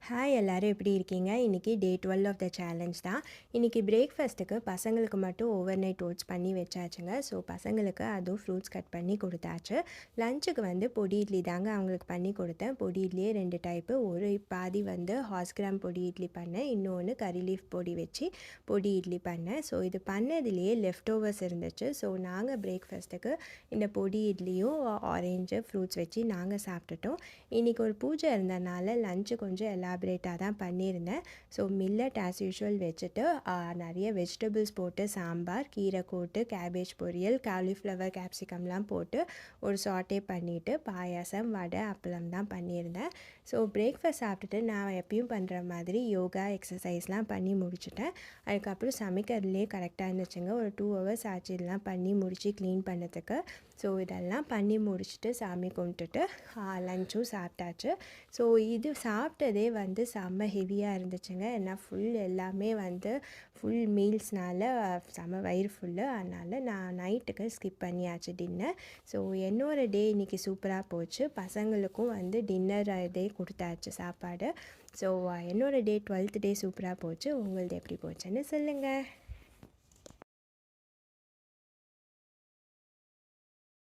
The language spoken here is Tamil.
ஹாய் எல்லாரும் எப்படி இருக்கீங்க? இன்றைக்கி டே 12 ஆஃப் த சேலஞ்ச் தான். இன்றைக்கி பிரேக்ஃபாஸ்ட்டுக்கு பசங்களுக்கு மட்டும் ஓவர் நைட் ஓட்ஸ் பண்ணி வச்சாச்சுங்க. ஸோ பசங்களுக்கு அதுவும் ஃப்ரூட்ஸ் கட் பண்ணி கொடுத்தாச்சு. லஞ்சுக்கு வந்து பொடி இட்லி தாங்க அவங்களுக்கு பண்ணி கொடுத்தேன். பொடி இட்லியே 2 டைப்பு, ஒரு பாதி வந்து ஹார்ஸ் கிராம் பொடி இட்லி பண்ணேன், இன்னொன்று கறி லீஃப் பொடி வச்சு பொடி இட்லி பண்ணேன். ஸோ இது பண்ணதுலேயே லெஃப்ட் ஓவர்ஸ் இருந்துச்சு. ஸோ நாங்கள் பிரேக்ஃபாஸ்ட்டுக்கு இந்த பொடி இட்லியும் ஆரஞ்சு ஃப்ரூட்ஸ் வச்சு நாங்கள் சாப்பிட்டுட்டோம். இன்றைக்கி ஒரு பூஜை இருந்ததுனால லஞ்சு கொஞ்சம் எலாபரேட்டாக தான் பண்ணியிருந்தேன். ஸோ மில்லட் ஆஸ் யூஷுவல் வச்சுட்டு நிறைய வெஜிடபிள்ஸ் போட்டு சாம்பார், கீரை கூட்டு, கேபேஜ் பொரியல், காலிஃப்ளவர் கேப்சிகம்லாம் போட்டு ஒரு சாட்டே பண்ணிவிட்டு பாயாசம், வடை, அப்பளம் தான் பண்ணியிருந்தேன். ஸோ பிரேக்ஃபாஸ்ட் சாப்பிட்டுட்டு நான் எப்பயும் பண்ணுற மாதிரி யோகா எக்ஸசைஸ்லாம் பண்ணி முடிச்சுட்டேன். அதுக்கப்புறம் சமைக்கிறதுலேயே கரெக்டாக இருந்துச்சுங்க. ஒரு 2 ஹவர்ஸ் ஆச்சு இதெல்லாம் பண்ணி முடித்து க்ளீன் பண்ணதுக்கு. ஸோ இதெல்லாம் பண்ணி முடிச்சுட்டு சாமி கும்பிட்டுட்டு லஞ்சும் சாப்பிட்டாச்சு. ஸோ இது சாப்பிட்டதே வந்து செம்ம ஹெவியாக இருந்துச்சுங்க. ஏன்னா எல்லாமே வந்து ஃபுல் மீல்ஸ்னால செம்ம வயிறு ஃபுல்லு. அதனால் நான் நைட்டுக்கு ஸ்கிப் பண்ணியாச்சு டின்னர். ஸோ என்னோடய டே இன்றைக்கி சூப்பராக போச்சு. பசங்களுக்கும் வந்து டின்னர் இதே கொடுத்தாச்சு சாப்பாடு. ஸோ என்னோடய டே 12th டே சூப்பராக போச்சு. உங்களது எப்படி போச்சுன்னு சொல்லுங்கள்.